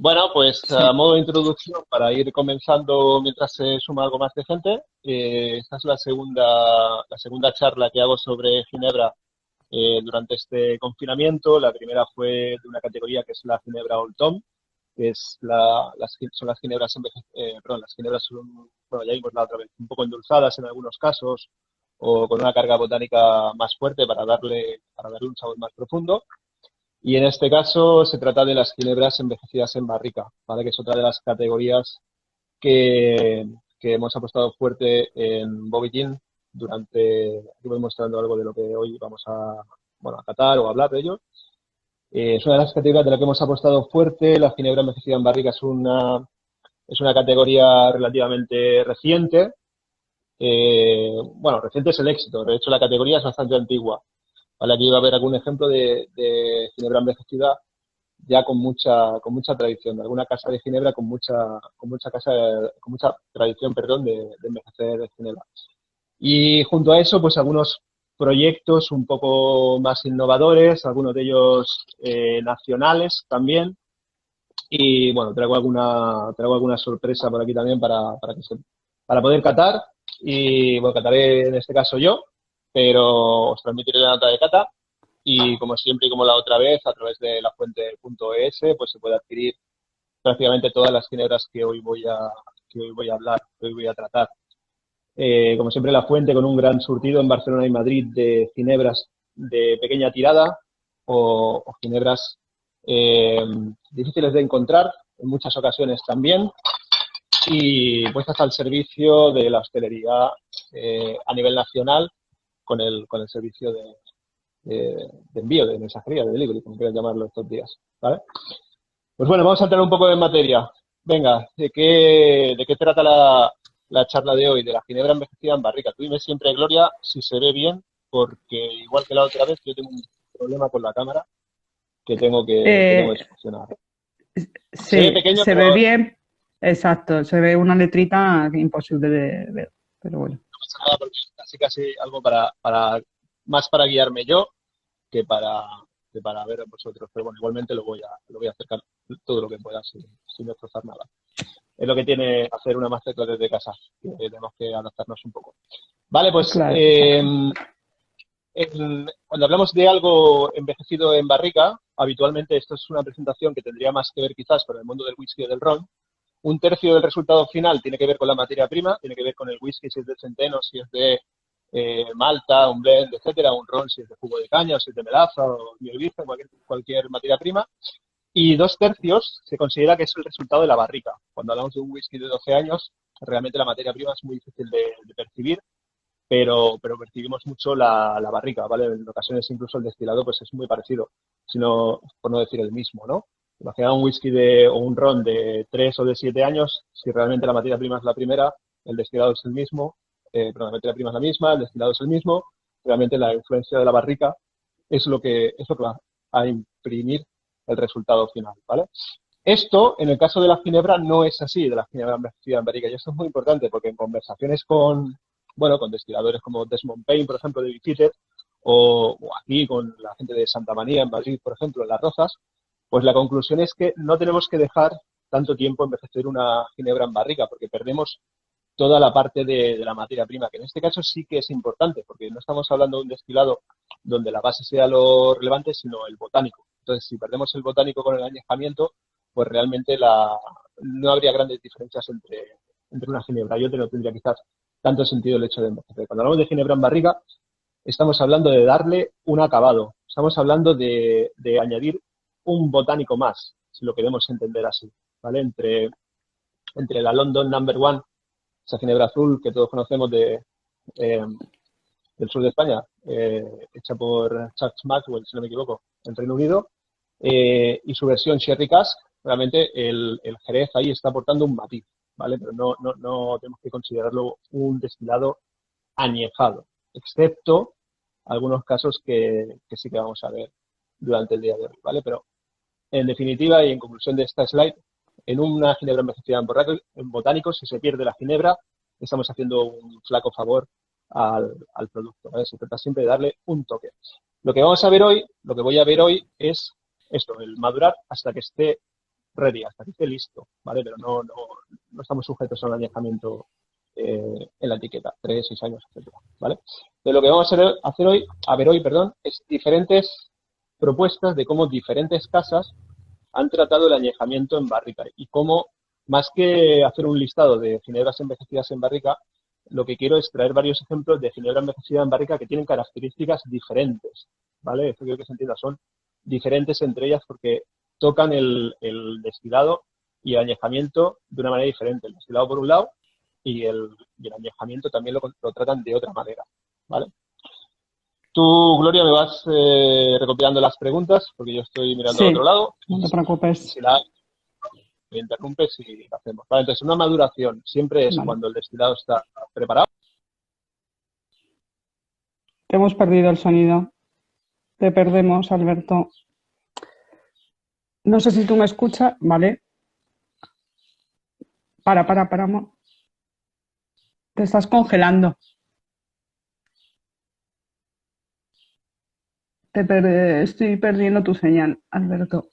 Bueno, pues a Sí. modo de introducción, para ir comenzando mientras se suma algo más de gente, esta es la segunda charla que hago sobre Ginebra durante este confinamiento. La primera fue de una categoría que es la Ginebra Old Tom, que es son las ginebras, perdón, las ginebras son, bueno, ya vimos la otra vez, un poco endulzadas en algunos casos o con una carga botánica más fuerte para darle un sabor más profundo. Y en este caso se trata de las ginebras envejecidas en barrica, ¿vale? Que es otra de las categorías que, que hemos apostado fuerte en Bobby Gin durante, aquí voy mostrando algo de lo que hoy vamos a catar o hablar de ello. Es una de las categorías de la que hemos apostado fuerte. La ginebra envejecida en barrica es una categoría relativamente reciente. Bueno, reciente es el éxito. De hecho, la categoría es bastante antigua. Vale, aquí va a haber algún ejemplo de ginebra envejecida ya con mucha tradición, de alguna casa de Ginebra con mucha tradición, perdón, de envejecer Ginebra. Y junto a eso, pues algunos proyectos un poco más innovadores, algunos de ellos nacionales también. Y bueno, traigo alguna sorpresa por aquí también para poder catar. Y bueno, cataré en este caso yo, pero os transmitiré la nota de cata y como siempre y como la otra vez, a través de la fuente.es, pues se puede adquirir prácticamente todas las ginebras que hoy voy a hablar, que hoy voy a tratar. Como siempre, la fuente con un gran surtido en Barcelona y Madrid de ginebras de pequeña tirada o ginebras eh, difíciles de encontrar en muchas ocasiones también y puestas al servicio de la hostelería a nivel nacional con el servicio de envío, de mensajería, de delivery, como quieran llamarlo estos días. ¿Vale? Pues bueno, vamos a entrar un poco en materia. Venga, ¿de qué trata la charla de hoy? De la ginebra envejecida en barrica. Tú dime siempre, Gloria, si se ve bien, porque igual que la otra vez, yo tengo un problema con la cámara que tengo que Eh, solucionar. Se ve sí, pequeño, se pero ve no bien, exacto, se ve una letrita imposible de ver, pero bueno, pasa nada porque casi algo más para guiarme yo que para, que para ver a vosotros. Pero bueno, igualmente lo voy a acercar todo lo que pueda sin destrozar nada. Es lo que tiene hacer una masterclass desde casa, que tenemos que adaptarnos un poco. Vale, pues claro, exacto. cuando hablamos de algo envejecido en barrica, habitualmente esto es una presentación que tendría más que ver quizás con el mundo del whisky o del ron. Un tercio del resultado final tiene que ver con la materia prima, tiene que ver con el whisky si es de centeno, si es de malta, un blend, etcétera, un ron si es de jugo de caña, o si es de melaza o miel virgen, cualquier materia prima. Y dos tercios se considera que es el resultado de la barrica. Cuando hablamos de un whisky de 12 años, realmente la materia prima es muy difícil de percibir, pero percibimos mucho la barrica, ¿vale? En ocasiones incluso el destilado pues es muy parecido, sino, por no decir el mismo, ¿no? Imagina un whisky o un ron de 3 o de 7 años, si realmente la materia prima es la primera, el destilado es el mismo, pero la materia prima es la misma, el destilado es el mismo, realmente la influencia de la barrica es lo que va a imprimir el resultado final, ¿vale? Esto, en el caso de la ginebra, no es así, de la ginebra envejecida en barrica. Y esto es muy importante porque en conversaciones con destiladores como Desmond Payne, por ejemplo, de Bifitter, o aquí con la gente de Santa María en Madrid, por ejemplo, en Las Rozas, pues la conclusión es que no tenemos que dejar tanto tiempo envejecer una ginebra en barrica porque perdemos toda la parte de la materia prima, que en este caso sí que es importante, porque no estamos hablando de un destilado donde la base sea lo relevante, sino el botánico. Entonces, si perdemos el botánico con el añejamiento, pues realmente no habría grandes diferencias entre una ginebra y otra, no tendría quizás tanto sentido el hecho de envejecer. Cuando hablamos de ginebra en barriga, estamos hablando de darle un acabado, estamos hablando de añadir un botánico más, si lo queremos entender así, ¿vale? Entre la London Number One, esa ginebra azul que todos conocemos eh, del sur de España, hecha por Charles Maxwell, si no me equivoco, en Reino Unido, y su versión Sherry Cask, realmente el Jerez ahí está aportando un matiz, ¿vale? Pero no tenemos que considerarlo un destilado añejado, excepto algunos casos que sí que vamos a ver durante el día de hoy, ¿vale? Pero en definitiva y en conclusión de esta slide, en una ginebra envejecida en botánicos, si se pierde la ginebra, estamos haciendo un flaco favor al producto, ¿vale? Se trata siempre de darle un toque. Lo que vamos a ver hoy, lo que voy a ver hoy es esto, el madurar hasta que esté ready, hasta que esté listo, ¿vale? Pero no estamos sujetos a un añejamiento en la etiqueta, 3, 6 años, etcétera, ¿vale? Entonces, lo que vamos a ver hoy, es diferentes propuestas de cómo diferentes casas han tratado el añejamiento en barrica y cómo, más que hacer un listado de ginebras envejecidas en barrica, lo que quiero es traer varios ejemplos de ginebra envejecida en barrica que tienen características diferentes, ¿vale? Esto quiero que se entienda, son diferentes entre ellas porque tocan el destilado y el añejamiento de una manera diferente. El destilado por un lado y el añejamiento también lo tratan de otra manera, ¿vale? Tú, Gloria, me vas recopilando las preguntas porque yo estoy mirando al otro Sí, lado. no te preocupes. Si me interrumpes y lo hacemos. Vale, entonces, una maduración siempre es Vale. cuando el destilado está preparado. Te hemos perdido el sonido. Te perdemos, Alberto. No sé si tú me escuchas, ¿vale? Para. Te estás congelando. Estoy perdiendo tu señal, Alberto.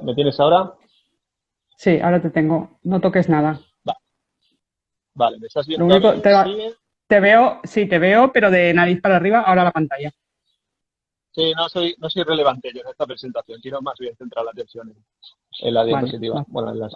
¿Me tienes ahora? Sí, ahora te tengo. No toques nada. Vale, ¿me estás Lo viendo a único, mí? ¿Sigue? te veo, sí, te veo, pero de nariz para arriba, ahora la pantalla. Sí, no soy relevante yo en esta presentación, quiero más bien centrar la atención en la Vale, diapositiva. va. Bueno,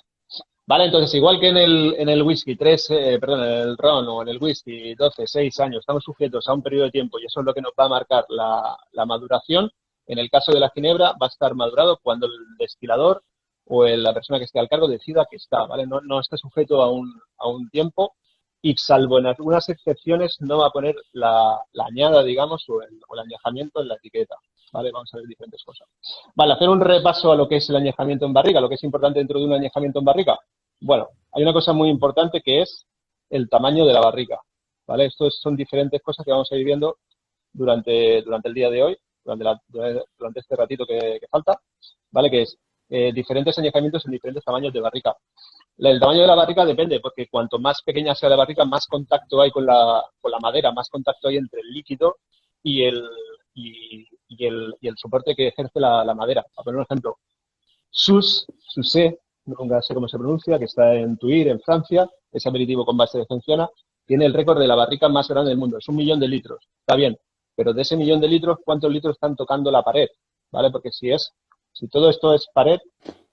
Vale, entonces, igual que en el whisky, en el ron o en el whisky, 12, 6 años, estamos sujetos a un periodo de tiempo y eso es lo que nos va a marcar la maduración. En el caso de la ginebra, va a estar madurado cuando el destilador o la persona que esté al cargo decida que está, ¿vale? No está sujeto a un tiempo y salvo en algunas excepciones no va a poner la añada, digamos, o el añejamiento en la etiqueta, ¿vale? Vamos a ver diferentes cosas. Vale, hacer un repaso a lo que es el añejamiento en barrica, lo que es importante dentro de un añejamiento en barrica. Bueno, hay una cosa muy importante que es el tamaño de la barrica, ¿vale? Estos son diferentes cosas que vamos a ir viendo durante el día de hoy, durante este ratito que falta, ¿vale? Que es diferentes añejamientos en diferentes tamaños de barrica. El tamaño de la barrica depende, porque cuanto más pequeña sea la barrica, más contacto hay con la madera, más contacto hay entre el líquido y el soporte que ejerce la madera. Para poner un ejemplo, Susé, nunca sé cómo se pronuncia, que está en Tuir, en Francia, es aperitivo con base de genciana, tiene el récord de la barrica más grande del mundo, es 1.000.000 de litros, está bien, pero de ese 1.000.000 de litros, ¿cuántos litros están tocando la pared? ¿Vale? Porque si todo esto es pared,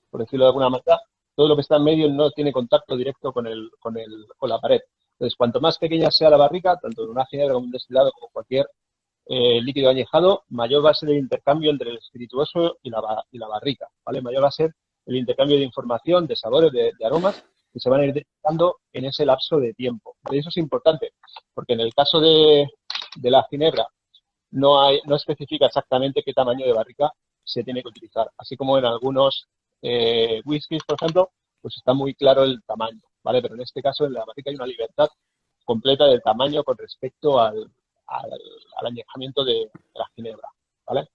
por decirlo de alguna manera, todo lo que está en medio no tiene contacto directo con la pared. Entonces, cuanto más pequeña sea la barrica, tanto de una ginebra como un destilado, como cualquier líquido añejado, mayor va a ser el intercambio entre el espirituoso y la barrica, ¿vale? Mayor va a ser el intercambio de información, de sabores, de aromas, que se van a ir detectando en ese lapso de tiempo. Y eso es importante, porque en el caso de la ginebra no especifica exactamente qué tamaño de barrica se tiene que utilizar, así como en algunos whiskies, por ejemplo, pues está muy claro el tamaño, ¿vale? Pero en este caso en la barrica hay una libertad completa del tamaño con respecto al añejamiento de la ginebra, ¿vale?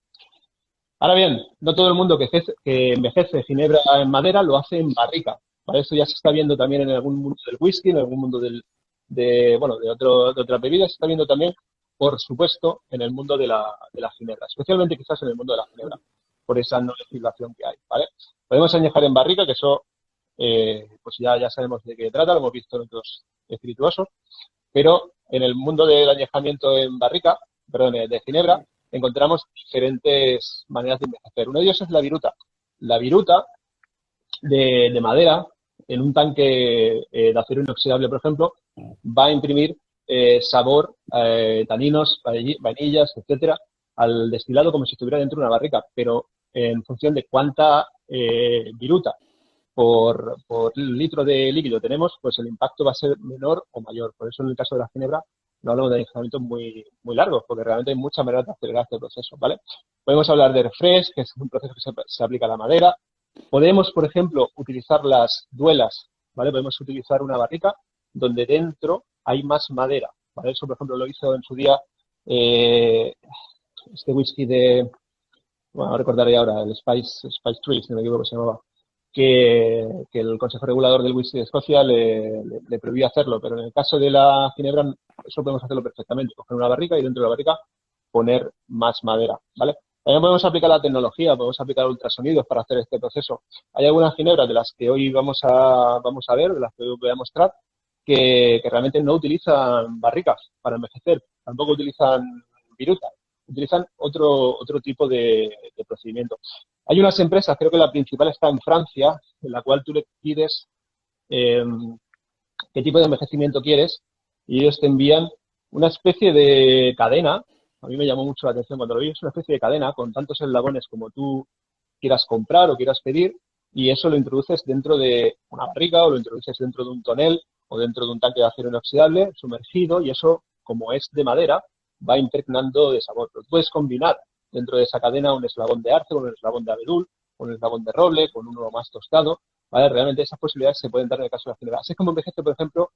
Ahora bien, no todo el mundo que envejece ginebra en madera lo hace en barrica, ¿vale? Esto ya se está viendo también en algún mundo del whisky, en algún mundo de otras bebidas, se está viendo también, por supuesto, en el mundo de la ginebra, especialmente quizás en el mundo de la ginebra, por esa no legislación que hay, ¿vale? Podemos añejar en barrica, que eso, pues ya sabemos de qué trata, lo hemos visto en otros espirituosos, pero en el mundo del añejamiento en barrica, perdón, de ginebra, encontramos diferentes maneras de envejecer. Uno de ellos es la viruta. La viruta de madera, en un tanque de acero inoxidable, por ejemplo, va a imprimir sabor, taninos, vainillas, etcétera, al destilado como si estuviera dentro de una barrica, pero en función de cuánta viruta por litro de líquido tenemos, pues el impacto va a ser menor o mayor. Por eso en el caso de la ginebra no hablamos de añejamientos muy largos, porque realmente hay muchas maneras de acelerar este proceso, ¿vale? Podemos hablar de refresh, que es un proceso que se aplica a la madera. Podemos, por ejemplo, utilizar las duelas, ¿vale? Podemos utilizar una barrica donde dentro hay más madera, ¿vale? Eso, por ejemplo, lo hizo en su día este whisky bueno, recordaré ahora, el Spice Tree, si no me equivoco, se llamaba, que el Consejo Regulador del Whisky de Escocia le prohibía hacerlo, pero en el caso de la ginebra eso podemos hacerlo perfectamente, coger una barrica y dentro de la barrica poner más madera, ¿vale? También podemos aplicar la tecnología, podemos aplicar ultrasonidos para hacer este proceso. Hay algunas ginebras de las que hoy vamos a ver, de las que hoy voy a mostrar, que realmente no utilizan barricas para envejecer, tampoco utilizan viruta, utilizan otro tipo de procedimiento. Hay unas empresas, creo que la principal está en Francia, en la cual tú le pides eh, qué tipo de envejecimiento quieres y ellos te envían una especie de cadena. A mí me llamó mucho la atención cuando lo vi, es una especie de cadena con tantos eslabones como tú quieras comprar o quieras pedir y eso lo introduces dentro de una barriga o lo introduces dentro de un tonel o dentro de un tanque de acero inoxidable sumergido y eso, como es de madera, va impregnando de sabor. Lo puedes combinar dentro de esa cadena un eslabón de arce, un eslabón de abedul, un eslabón de roble, con uno más tostado. ¿Vale? Realmente esas posibilidades se pueden dar en el caso de la ginebra. Así es como envejece, por ejemplo,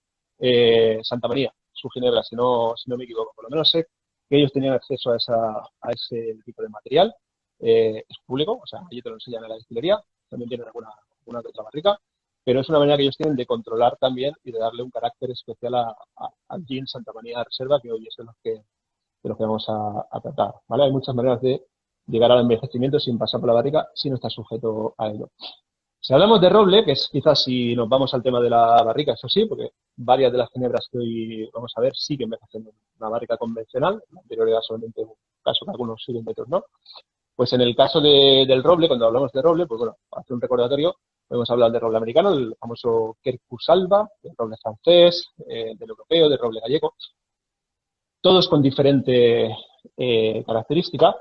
Santa María, su ginebra, si no me equivoco. Por lo menos sé que ellos tenían acceso a ese tipo de material. Es público, o sea, allí te lo enseñan en la destilería, también tienen alguna otra barrica, pero es una manera que ellos tienen de controlar también y de darle un carácter especial al gin Santa María Reserva, que hoy es de los que vamos a tratar, ¿vale? Hay muchas maneras de llegar al envejecimiento sin pasar por la barrica, si no está sujeto a ello. Si hablamos de roble, que es quizás si nos vamos al tema de la barrica, eso sí, porque varias de las ginebras que hoy vamos a ver sí que envejecen en una barrica convencional, la anterior era solamente un caso que algunos siguen, otros no. Pues en el caso del roble, cuando hablamos de roble, pues bueno, para hacer un recordatorio, podemos hablar del roble americano, el famoso Quercus alba, del roble francés, del europeo, del roble gallego, todos con diferente característica.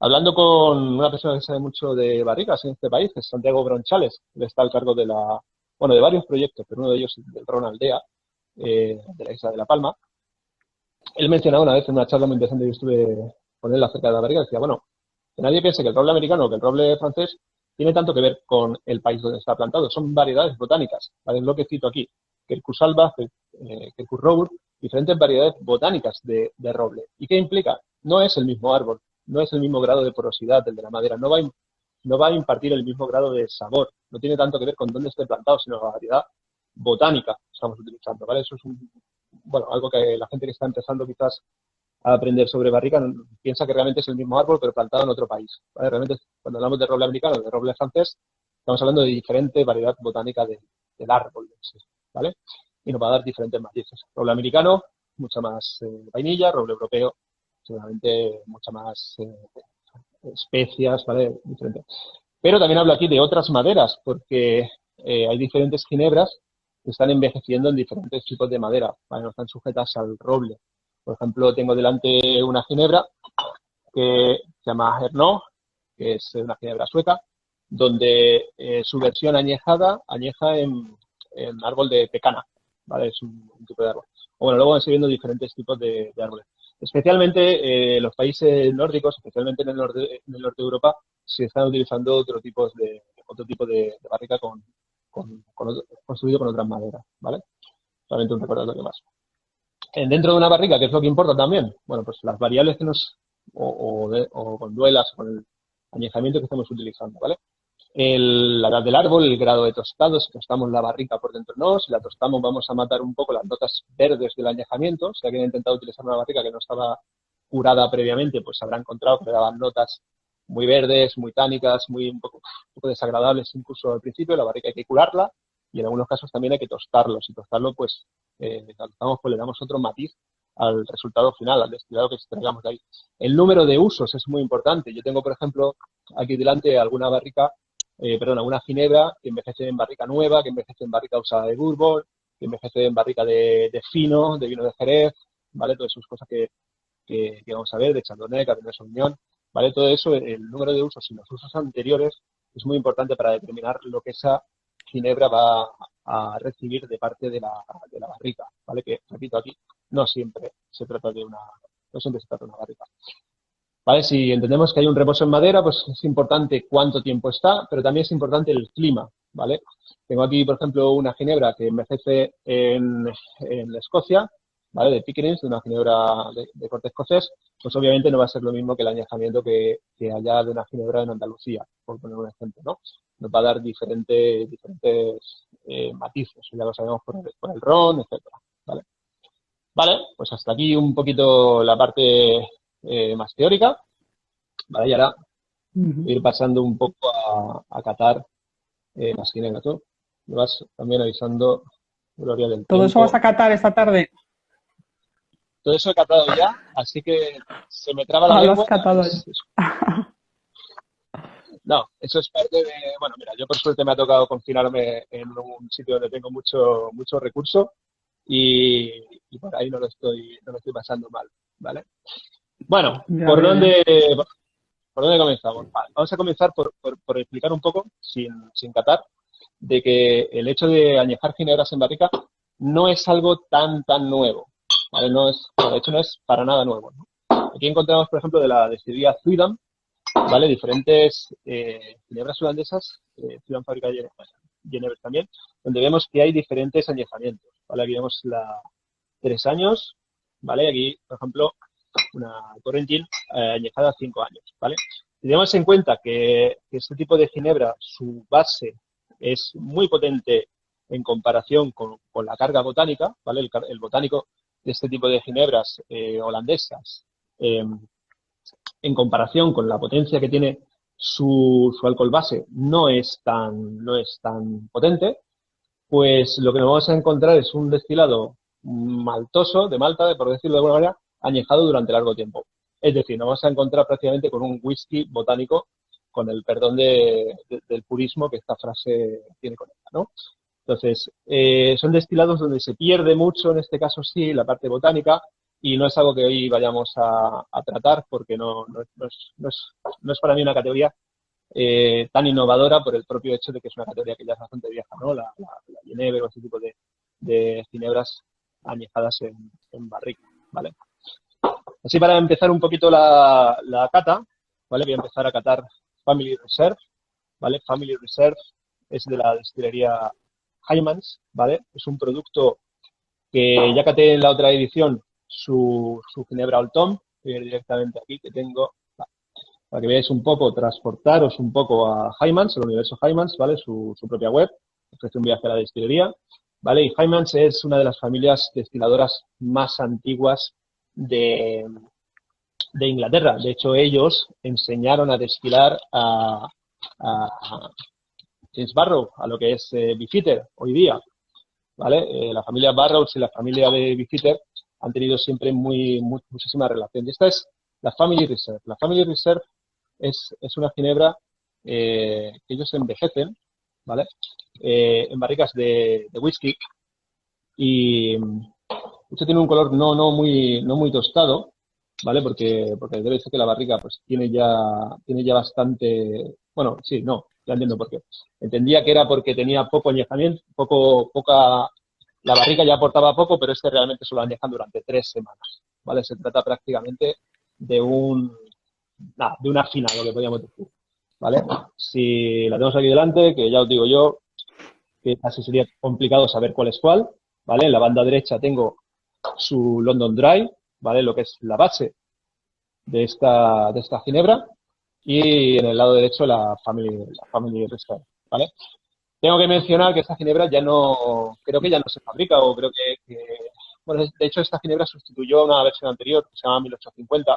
Hablando con una persona que sabe mucho de barricas en este país, que es Santiago Bronchales, que está al cargo de de varios proyectos, pero uno de ellos es del Ron Aldea, de la isla de La Palma. Él mencionaba una vez en una charla muy interesante que estuve con él acerca de la barrica, decía, bueno, que nadie piense que el roble americano o que el roble francés tiene tanto que ver con el país donde está plantado. Son variedades botánicas, ¿vale? Es lo que cito aquí. Quercus alba, Quercus robur, diferentes variedades botánicas de roble. ¿Y qué implica? No es el mismo árbol, no es el mismo grado de porosidad del de la madera, no va a impartir el mismo grado de sabor. No tiene tanto que ver con dónde esté plantado, sino la variedad botánica que estamos utilizando, ¿vale? Eso es algo que la gente que está empezando quizás a aprender sobre barrica piensa que realmente es el mismo árbol pero plantado en otro país, ¿vale? Realmente cuando hablamos de roble americano, de roble francés, estamos hablando de diferente variedad botánica del árbol, ¿vale? Y nos va a dar diferentes matices. Roble americano, mucha más vainilla, roble europeo, seguramente mucha más especias, ¿vale? Diferente. Pero también hablo aquí de otras maderas, porque hay diferentes ginebras que están envejeciendo en diferentes tipos de madera, ¿vale? No están sujetas al roble. Por ejemplo, tengo delante una ginebra que se llama Hernó, que es una ginebra sueca, donde su versión añeja en árbol de pecana, ¿vale? Es un tipo de árbol. Bueno, luego van viendo diferentes tipos de árboles. Especialmente los países nórdicos, especialmente en el norte de Europa, se están utilizando otro tipo de barrica construido con otras maderas, ¿vale? Solamente un recordatorio más. Dentro de una barrica, ¿qué es lo que importa también? Bueno, pues las variables que o con duelas, con el añejamiento que estamos utilizando, ¿vale? La edad del árbol, el grado de tostado, si tostamos la barrica por dentro no, si la tostamos vamos a matar un poco las notas verdes del añejamiento, si alguien ha intentado utilizar una barrica que no estaba curada previamente, pues habrá encontrado que le daban notas muy verdes, muy tánicas, un poco desagradables incluso al principio. La barrica hay que curarla y en algunos casos también hay que tostarlo. Si tostarlo, pues le damos otro matiz al resultado final, al destilado que extraigamos de ahí. El número de usos es muy importante. Yo tengo, por ejemplo, aquí delante alguna ginebra que envejece en barrica nueva, que envejece en barrica usada de bourbon, que envejece en barrica de vino de Jerez, ¿vale? Todas esas cosas que vamos a ver, de Chardonnay, Cabernet Sauvignon, ¿vale? Todo eso, el número de usos y los usos anteriores es muy importante para determinar lo que esa ginebra va a recibir de parte de la barrica, ¿vale? Que, repito aquí, no siempre se trata de una barrica. ¿Vale? Si entendemos que hay un reposo en madera, pues es importante cuánto tiempo está, pero también es importante el clima, ¿vale? Tengo aquí, por ejemplo, una ginebra que envejece en Escocia, ¿vale? De Pickering, de una ginebra de corte escocés, pues obviamente no va a ser lo mismo que el añejamiento que haya de una ginebra en Andalucía, por poner un ejemplo, ¿no? Nos va a dar diferentes matices, ya lo sabemos por el ron, etcétera, ¿vale? Vale, pues hasta aquí un poquito la parte más teórica, ¿vale? Y ahora Ujú. Ir pasando un poco a catar las ginebras. Tú me vas también avisando, Gloria, del ¿Todo eso vas tiempo. a catar esta tarde? Todo eso he catado ya, así que se me traba la Ah, lo has lengua. catado ya. No, eso es parte de, bueno, mira, yo por suerte me ha tocado confinarme en un sitio donde tengo mucho recurso y, y por ahí no lo estoy pasando mal, ¿vale? Bueno, Ya veo, ya. ¿por dónde comenzamos? Vale, vamos a comenzar por explicar un poco, sin catar, de que el hecho de añejar ginebras en barrica no es algo tan nuevo, ¿vale? No es, de hecho, no es para nada nuevo, ¿no? Aquí encontramos, por ejemplo, de la destilería Zuidam, ¿vale? Diferentes ginebras holandesas, Zuidam fábrica de Genever también, donde vemos que hay diferentes añejamientos, ¿vale? Aquí vemos la 3 años, ¿vale? Aquí, por ejemplo, una Correntin añejada a 5 años, ¿vale? Si tenemos en cuenta que este tipo de ginebra, su base es muy potente en comparación con la carga botánica, ¿vale? El botánico de este tipo de ginebras holandesas, eh, en comparación con la potencia que tiene su alcohol base, no es tan potente, pues lo que nos vamos a encontrar es un destilado maltoso, de malta, por decirlo de alguna manera, añejado durante largo tiempo. Es decir, nos vamos a encontrar prácticamente con un whisky botánico, con el perdón del purismo que esta frase tiene con ella, ¿no? Entonces, son destilados donde se pierde mucho, en este caso sí, la parte botánica, y no es algo que hoy vayamos a tratar porque no es para mí una categoría tan innovadora por el propio hecho de que es una categoría que ya es bastante vieja, ¿no? La Genever o ese tipo de ginebras añejadas en barrica, ¿vale? Así para empezar un poquito la cata, ¿vale? Voy a empezar a catar Family Reserve, ¿vale? Family Reserve es de la destilería Heymans, ¿vale? Es un producto que ya caté en la otra edición su ginebra Old Tom, voy a ir directamente aquí que tengo, para que veáis un poco, transportaros un poco a Heymans, el universo Heymans, ¿vale? Su propia web, ofrece un viaje a la destilería, ¿vale? Y Heymans es una de las familias destiladoras más antiguas de Inglaterra. De hecho, ellos enseñaron a destilar a James Barrow, a lo que es Beefeater hoy día, ¿vale? La familia Barrows y la familia de Beefeater han tenido siempre muchísima relación. Y esta es la Family Reserve. La Family Reserve es una ginebra que ellos envejecen, ¿vale? En barricas de whisky y esto tiene un color no muy tostado, ¿vale? Porque debe ser que la barrica pues tiene ya bastante, bueno, sí, no, ya entiendo por qué. Entendía que era porque tenía poco añejamiento, la barrica ya aportaba poco, pero es que realmente solo añejan durante 3 semanas, ¿vale? Se trata prácticamente de de una fina, lo que podríamos decir, ¿vale? Si la tenemos aquí delante, que ya os digo yo, que así sería complicado saber cuál es cuál, ¿vale? En la banda derecha tengo su London Dry, ¿vale? Lo que es la base de esta ginebra, y en el lado derecho la Family Reserve, ¿vale? Tengo que mencionar que esta ginebra creo que ya no se fabrica, o creo bueno, de hecho esta ginebra sustituyó a una versión anterior que se llama 1850,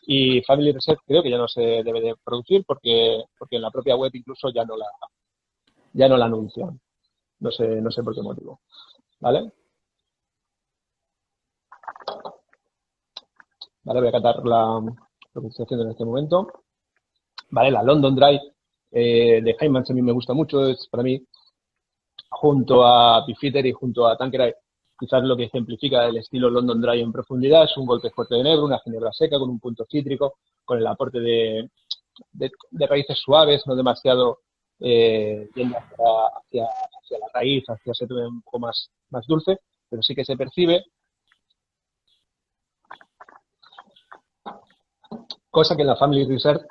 y Family Reserve creo que ya no se debe de producir porque en la propia web incluso ya no la anuncian. No sé por qué motivo, ¿vale? Vale, voy a catar lo que estoy haciendo en este momento. Vale, la London Dry de Heymans a mí me gusta mucho, es para mí, junto a Beefeater y junto a Tanqueray, quizás lo que ejemplifica el estilo London Dry en profundidad. Es un golpe fuerte de enebro, una ginebra seca con un punto cítrico, con el aporte de raíces suaves, no demasiado yendo hacia la raíz, hacia ser un poco más dulce, pero sí que se percibe, cosa que en la Family Reserve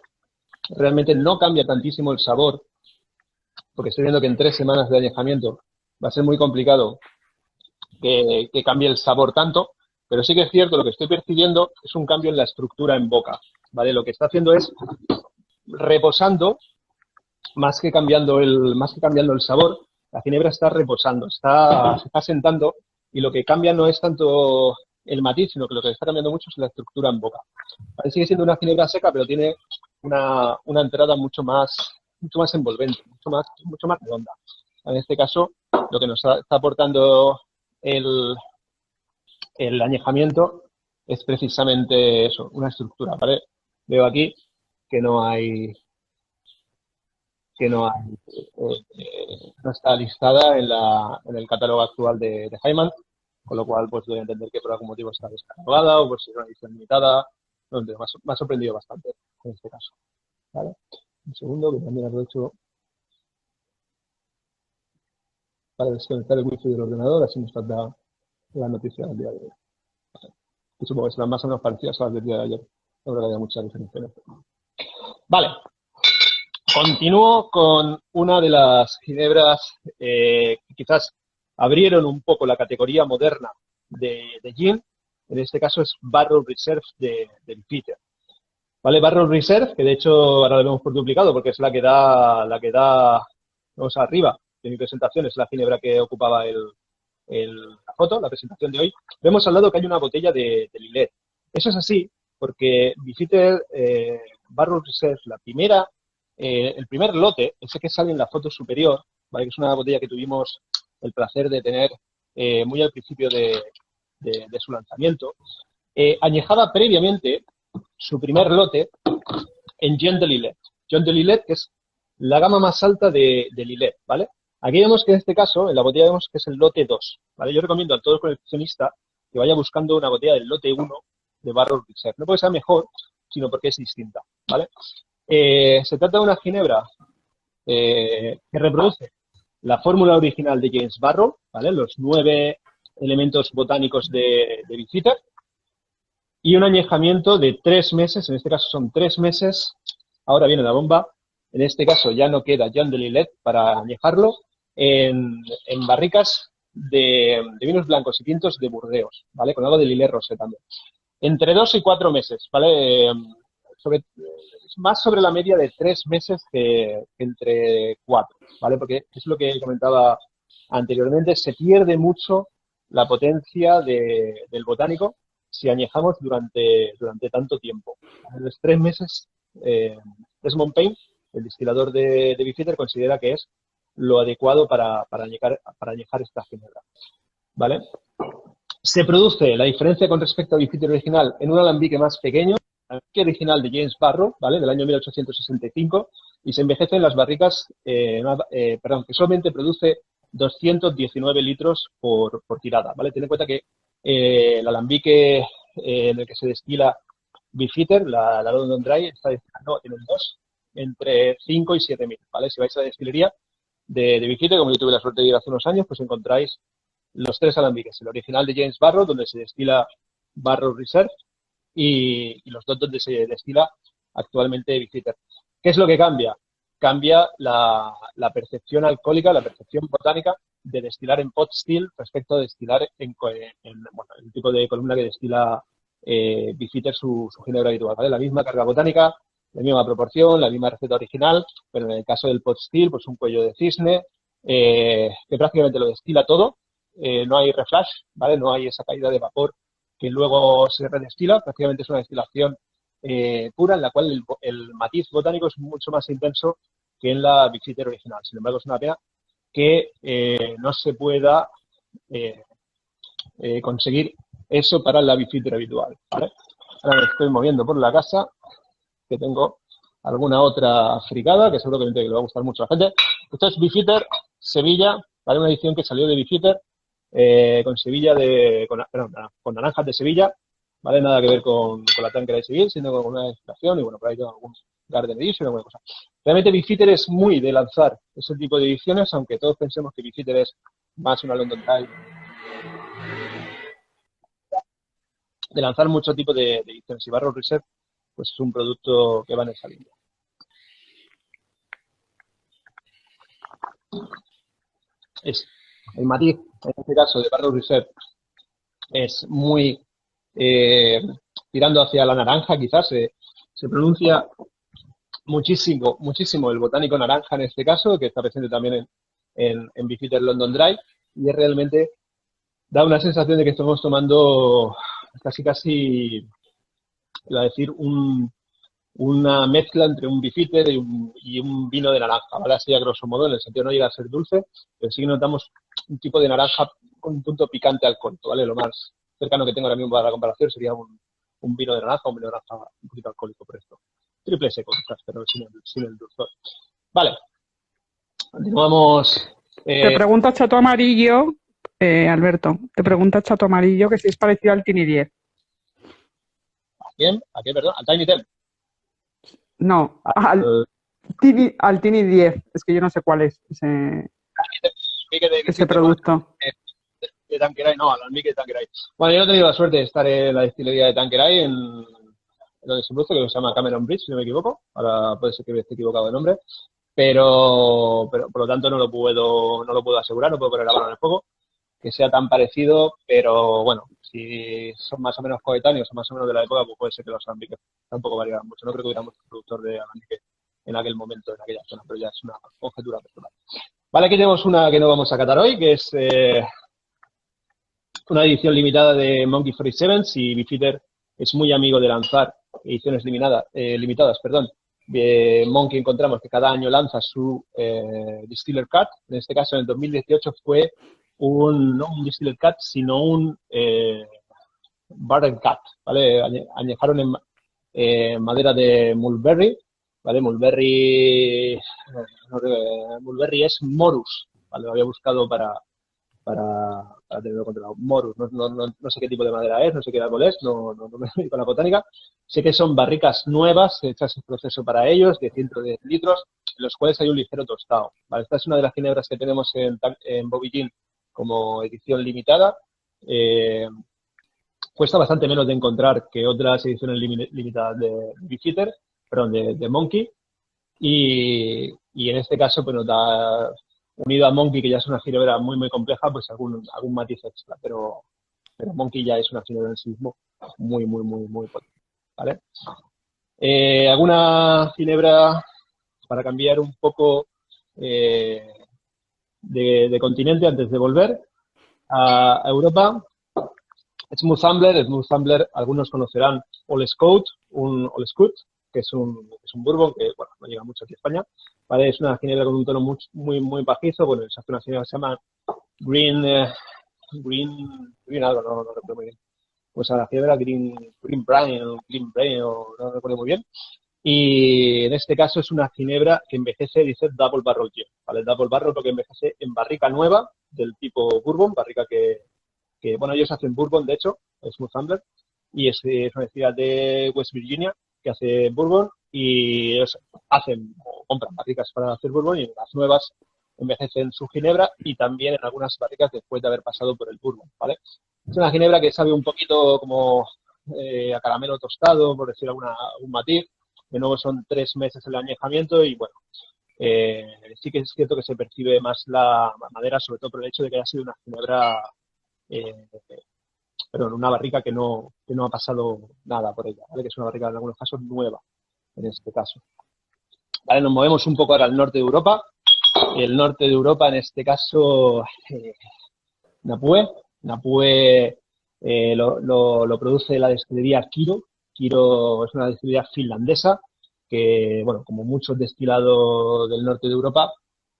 realmente no cambia tantísimo el sabor, porque estoy viendo que en 3 semanas de añejamiento va a ser muy complicado que cambie el sabor tanto, pero sí que es cierto, lo que estoy percibiendo es un cambio en la estructura en boca, ¿vale? Lo que está haciendo es reposando, más que cambiando el sabor, la ginebra está reposando, se está sentando, y lo que cambia no es tanto el matiz, sino que lo que está cambiando mucho es la estructura en boca. ¿Vale? Sigue siendo una ginebra seca, pero tiene una entrada mucho más envolvente, mucho más redonda. En este caso, lo que nos está aportando el añejamiento es precisamente eso, una estructura, ¿vale? Veo aquí que no está listada en el catálogo actual de Heimann, con lo cual pues doy a entender que por algún motivo está descatalogada o por si es una edición limitada. Me ha sorprendido bastante en este caso, ¿vale? Un segundo, que también aprovecho para desconectar el wifi del ordenador, así nos falta la noticia del día de hoy. Que supongo que serán más o menos parecidas a las del día de ayer. No creo que haya mucha diferencia en esto. Vale. Continúo con una de las ginebras que quizás abrieron un poco la categoría moderna de gin. En este caso es Barrel Reserve de Beefeater. ¿Vale? Barrel Reserve, que de hecho ahora lo vemos por duplicado porque es la que da, vamos arriba de mi presentación, es la ginebra que ocupaba la foto, la presentación de hoy. Vemos al lado que hay una botella de Lillet. Eso es así porque Beefeater Barrel Reserve, el primer lote, ese que sale en la foto superior, ¿vale? Que es una botella que tuvimos el placer de tener muy al principio de su lanzamiento, añejaba previamente su primer lote en Jean de Lillet. Jean de Lillet, que es la gama más alta de Lillet, ¿vale? Aquí vemos que en este caso, en la botella vemos que es el lote 2, ¿vale? Yo recomiendo a todo coleccionista que vaya buscando una botella del lote 1 de Barrel Reserve. No porque sea mejor, sino porque es distinta, ¿vale? Se trata de una ginebra que reproduce la fórmula original de James Barrel, ¿vale? Los 9 elementos botánicos de Beefeater, y un añejamiento de 3 meses, en este caso son 3 meses, ahora viene la bomba, en este caso ya no queda Jean de Lillet para añejarlo, en barricas de vinos blancos y tintos de Burdeos, ¿vale? Con algo de Lillet Rosé también. Entre 2 y 4 meses, ¿vale? Más sobre la media de 3 meses que entre 4, ¿vale? Porque es lo que comentaba anteriormente, se pierde mucho la potencia del botánico si añejamos durante tanto tiempo. En los 3 meses, Desmond Payne, el destilador de Beefeater, considera que es lo adecuado para añejar esta ginebra, ¿vale? Se produce la diferencia con respecto a Beefeater original en un alambique más pequeño, el alambique original de James Barrel, ¿vale? Del año 1865, y se envejece en las barricas, que solamente produce 219 litros por tirada, ¿vale? Ten en cuenta que el alambique en el que se destila Beefeater, la London Dry, está destilando en el 2 entre 5 y 7 mil, ¿vale? Si vais a la destilería de Beefeater, como yo tuve la suerte de ir hace unos años, pues encontráis los 3 alambiques, el original de James Barrel, donde se destila Barrel Reserve, y los 2 donde se destila actualmente Beefeater. ¿Qué es lo que cambia? Cambia la percepción alcohólica, la percepción botánica de destilar en pot still respecto a destilar en el tipo de columna que destila Beefeater su ginebra habitual, ¿vale? La misma carga botánica, la misma proporción, la misma receta original, pero en el caso del pot still, pues un cuello de cisne, que prácticamente lo destila todo, no hay reflash, ¿vale? No hay esa caída de vapor que luego se redestila, prácticamente es una destilación pura en la cual el matiz botánico es mucho más intenso que en la Beefeater original. Sin embargo, es una pena que no se pueda conseguir eso para la Beefeater habitual, ¿vale? Ahora me estoy moviendo por la casa, que tengo alguna otra fricada, que seguramente le va a gustar mucho a la gente. Esto es Beefeater Sevilla, ¿vale? Una edición que salió de Beefeater con naranjas de Sevilla, ¿vale? Nada que ver con la Tanqueray de Sevilla, sino con una destilación, y bueno, por ahí tengo algún Garden Edition y alguna cosa. Realmente Beefeater es muy de lanzar ese tipo de ediciones, aunque todos pensemos que Beefeater es más una London Dry, de lanzar mucho tipo de ediciones. Y Barrel Reserve, pues es un producto que va en esa línea. Es el matiz, en este caso, de Barrel Reserve, es muy tirando hacia la naranja, quizás se pronuncia muchísimo el botánico naranja en este caso, que está presente también en Beefeater London Dry, y es realmente da una sensación de que estamos tomando casi, iba a decir, una mezcla entre un bifitter y un vino de naranja, ¿vale? Así a grosso modo, en el sentido no llega a ser dulce, pero sí notamos un tipo de naranja con un punto picante alcohólico, ¿vale? Lo más cercano que tengo ahora mismo para la comparación sería un vino de naranja, un vino de naranja un poquito alcohólico por esto. Triple seco, quizás, pero sin el dulzor. Vale, continuamos. Te pregunta Chato Amarillo, Alberto, te pregunta Chato Amarillo que si es parecido al Tiny 10. ¿A quién? ¿A qué, perdón? ¿Al Tiny 10? No, al Tiny 10. Es que yo no sé cuál es ese producto. De Tanqueray, no, al almíbar de Tanqueray. Bueno, yo no he tenido la suerte de estar en la destilería de Tanqueray, en donde se produce, que se llama Cameron Bridge, si no me equivoco. Ahora puede ser que esté equivocado de nombre. Pero por lo tanto no lo puedo asegurar, no puedo poner la mano en el fuego, que sea tan parecido, pero bueno, si son más o menos coetáneos o más o menos de la época, pues puede ser que los alambiques tampoco variaran mucho. No creo que hubiera mucho productor de alambique en aquel momento, en aquella zona, pero ya es una conjetura personal. Vale, aquí tenemos una que no vamos a catar hoy, que es una edición limitada de Monkey 47, y Beefeater es muy amigo de lanzar ediciones limitadas, perdón. Monkey encontramos que cada año lanza su Distiller Cut. En este caso, en el 2018 fue no un Distiller Cut, sino un Barrel Cut, ¿vale? Añejaron en madera de mulberry, ¿vale? Mulberry es Morus, ¿vale? Lo había buscado para tenerlo controlado. Morus, no sé qué tipo de madera es, no sé qué árbol es, no me dedico a la botánica. Sé que son barricas nuevas, hechas en proceso para ellos, de 110 litros, en los cuales hay un ligero tostado. ¿Vale? Esta es una de las ginebras que tenemos en Bobby Gin como edición limitada. Cuesta bastante menos de encontrar que otras ediciones limitadas de Beefeater, perdón, de Monkey. Y en este caso, pues nos da, unido a Monkey, que ya es una ginebra muy, muy compleja, pues algún matiz extra. Pero Monkey ya es una ginebra en sí mismo muy, muy, muy, muy potente. ¿Vale? ¿Alguna ginebra para cambiar un poco de continente antes de volver a Europa? Smooth Ambler, algunos conocerán Old Scout, que es un bourbon que, bueno, no llega mucho aquí a España, ¿vale? Es una ginebra con un tono muy, muy, muy bajizo, bueno, se hace una ginebra que se llama Green algo, no recuerdo muy bien. Pues a la ginebra Green Brain, o no recuerdo muy bien. Y en este caso es una ginebra que envejece, dice Double Barrel Gin, ¿vale? Double Barrel porque envejece en barrica nueva del tipo bourbon, barrica que bueno, ellos hacen bourbon, de hecho, Smooth Ambler, y es una destilería de West Virginia que hace bourbon, y ellos hacen o compran barricas para hacer bourbon, y en las nuevas envejecen su ginebra, y también en algunas barricas después de haber pasado por el bourbon, ¿vale? Es una ginebra que sabe un poquito como a caramelo tostado, por decir algún matiz. De nuevo son 3 meses el añejamiento, y bueno, sí que es cierto que se percibe más la madera, sobre todo por el hecho de que haya sido una ginebra una barrica que no ha pasado nada por ella, ¿vale? Que es una barrica en algunos casos nueva, en este caso. Vale, nos movemos un poco ahora al norte de Europa. El norte de Europa, en este caso, Napue. Napue lo produce la destilería Kiro. Kiro es una destilería finlandesa que, bueno, como muchos destilados del norte de Europa,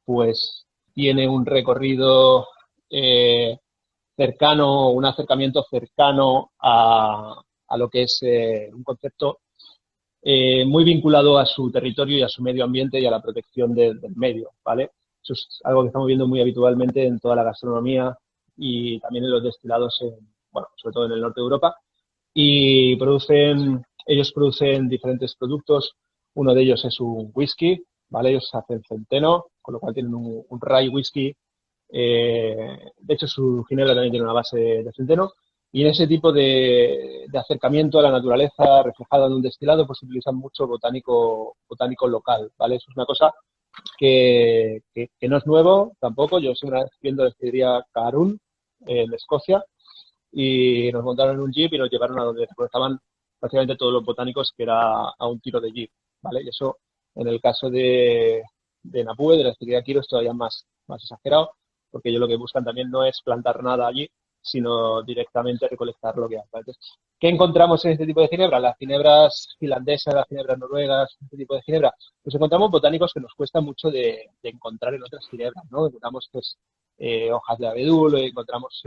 pues tiene un recorrido cercano, un acercamiento cercano a lo que es un concepto muy vinculado a su territorio y a su medio ambiente y a la protección del medio, ¿vale? Eso es algo que estamos viendo muy habitualmente en toda la gastronomía y también en los destilados, bueno, sobre todo en el norte de Europa. Y ellos producen diferentes productos. Uno de ellos es un whisky, ¿vale? Ellos hacen centeno, con lo cual tienen un rye whisky. De hecho, su ginebra también tiene una base de centeno. Y en ese tipo de acercamiento a la naturaleza reflejada en un destilado, pues utilizan mucho botánico local, ¿vale? Eso es una cosa que no es nuevo tampoco. Yo estoy viendo la destilería Carun en Escocia, y nos montaron en un jeep y nos llevaron a donde estaban prácticamente todos los botánicos, que era a un tiro de jeep, ¿vale? Y eso, en el caso de Napue, de la destilería Kiro, es todavía más exagerado, porque ellos lo que buscan también no es plantar nada allí, sino directamente recolectar lo que hay. Entonces, ¿qué encontramos en este tipo de ginebra? Las ginebras finlandesas, las ginebras noruegas, este tipo de ginebra. Pues encontramos botánicos que nos cuesta mucho de encontrar en otras ginebras, ¿no? Encontramos pues, hojas de abedul, encontramos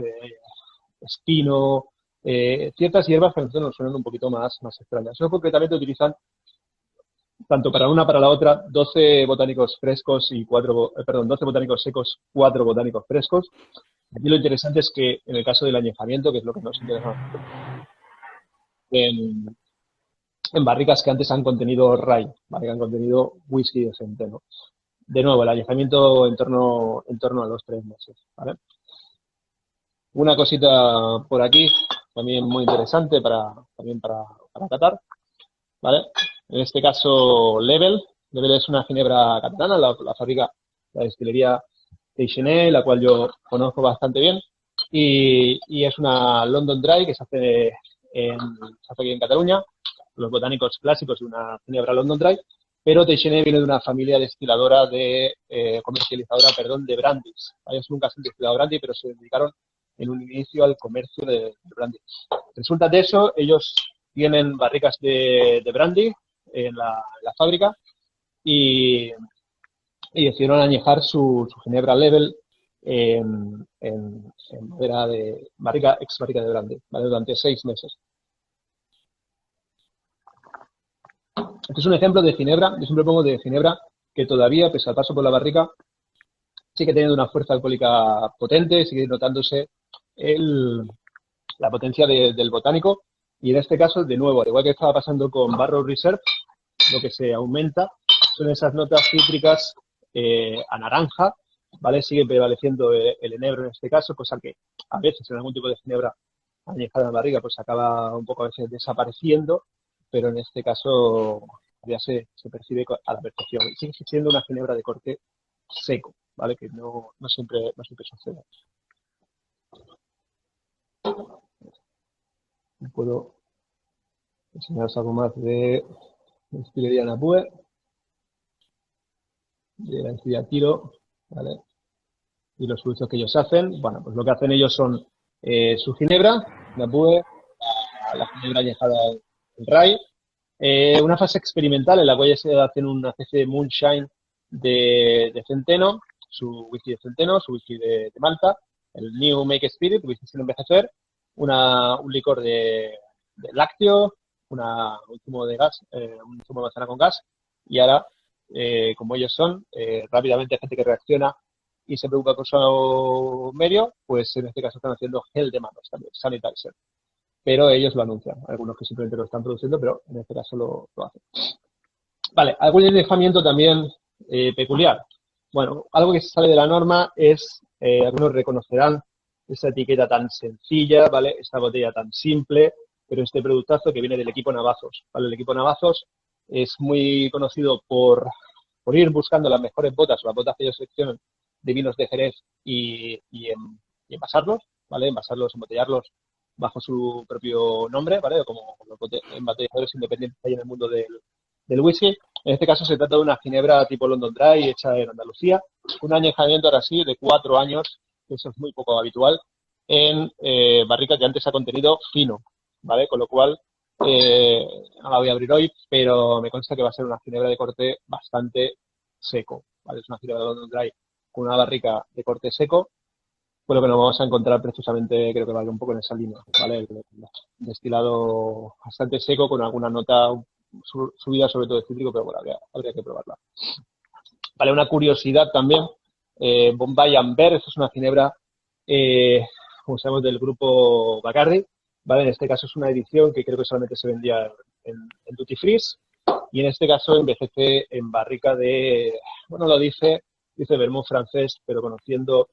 espino, ciertas hierbas que a nosotros nos suenan un poquito más extrañas. Eso concretamente utilizan tanto para una para la otra, 12 botánicos frescos y 12 botánicos secos, 4 botánicos frescos. Aquí lo interesante es que en el caso del añejamiento, que es lo que nos interesa, en barricas que antes han contenido rye, ¿vale? Que han contenido whisky de centeno. De nuevo, el añejamiento en torno a los 3 meses, ¿vale? Una cosita por aquí, también muy interesante también para catar, ¿vale? En este caso, Level. Level es una ginebra catalana, la fabrica la destilería Teixener, la cual yo conozco bastante bien. Y es una London Dry que se hace aquí en Cataluña, los botánicos clásicos de una ginebra London Dry, pero Teixener viene de una familia destiladora comercializadora, de brandies. Ellos nunca se han destilado brandy, pero se dedicaron en un inicio al comercio de brandy. Resulta de eso, ellos tienen barricas de brandy en la fábrica y decidieron añejar su ginebra Level en madera de ex barrica de brandy, ¿vale? Durante 6 meses. Este es un ejemplo de ginebra, yo siempre pongo de ginebra que todavía, pese al paso por la barrica, sigue teniendo una fuerza alcohólica potente, sigue notándose la potencia del botánico. Y en este caso, de nuevo, al igual que estaba pasando con Barrow Reserve, lo que se aumenta son esas notas cítricas a naranja, ¿vale? Sigue prevaleciendo el enebro en este caso, cosa que a veces en algún tipo de ginebra añejada en la barriga pues acaba un poco a veces desapareciendo, pero en este caso ya se percibe a la perfección. Y sigue siendo una ginebra de corte seco, ¿vale? Que no siempre sucede. Puedo enseñaros algo más de destilería Napue, de la destilería Tiro, ¿vale? Y los productos que ellos hacen. Bueno, pues lo que hacen ellos son su ginebra, Napue, la ginebra añejada en rye, una fase experimental en la cual se hacen una especie de moonshine de centeno, su whisky de centeno, su whisky de Malta, el New Make Spirit, whisky sin envejecer, un licor de lácteo, un zumo de gas, un zumo de manzana con gas, y ahora, como ellos son, rápidamente hay gente que reacciona y se preocupa por su medio, pues en este caso están haciendo gel de manos también, sanitizer. Pero ellos lo anuncian, algunos que simplemente lo están produciendo, pero en este caso lo hacen. Vale, algún alejamiento también peculiar. Bueno, algo que se sale de la norma es, algunos reconocerán esa etiqueta tan sencilla, ¿vale? Esta botella tan simple, pero este productazo que viene del equipo Navazos, ¿vale? El equipo Navazos es muy conocido por ir buscando las mejores botas o las botas que ellos seleccionan de vinos de Jerez y envasarlos, ¿vale? Envasarlos, embotellarlos bajo su propio nombre, ¿vale? Como los embotelladores independientes que hay en el mundo del whisky. En este caso se trata de una ginebra tipo London Dry hecha en Andalucía, un añejamiento ahora sí de 4 años, que eso es muy poco habitual, en barricas que antes ha contenido fino, ¿vale? Con lo cual, no la voy a abrir hoy, pero me consta que va a ser una ginebra de corte bastante seco, ¿vale? Es una ginebra de London Dry con una barrica de corte seco, pues lo que nos vamos a encontrar precisamente, creo que va un poco en esa línea, ¿vale? El destilado bastante seco con alguna nota subida sobre todo de cítrico, pero bueno, habría que probarla. Vale, una curiosidad también, Bombay Amber, esta es una ginebra, como sabemos, del grupo Bacardi, ¿vale? En este caso es una edición que creo que solamente se vendía en Duty Free, y en este caso envejece en barrica de, bueno, lo dice vermut francés, pero conociendo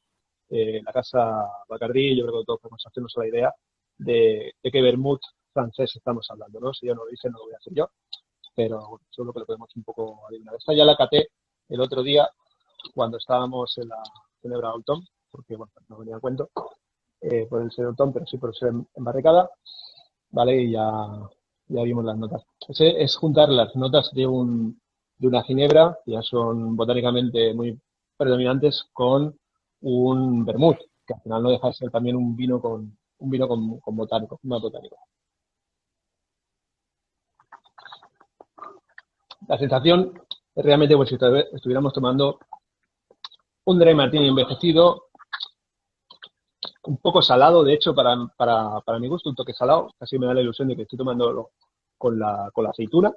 la casa Bacardi, yo creo que todos podemos hacernos la idea de qué vermut francés estamos hablando, ¿no? Si yo no lo dice, no lo voy a hacer yo, pero bueno, seguro que lo podemos un poco adivinar. Esta ya la caté el otro día cuando estábamos en la ginebra Old Tom, porque bueno, no venía a cuento por el ser Old Tom, pero sí por ser embarricada, ¿vale? Y ya vimos las notas. Ese es juntar las notas de una ginebra, que ya son botánicamente muy predominantes, con un vermut, que al final no deja de ser también un vino con un vino con botánico, más botánico. La sensación es realmente como si estuviéramos tomando un Dry Martini envejecido, un poco salado, de hecho, para mi gusto, un toque salado. Casi me da la ilusión de que estoy tomándolo con la aceituna.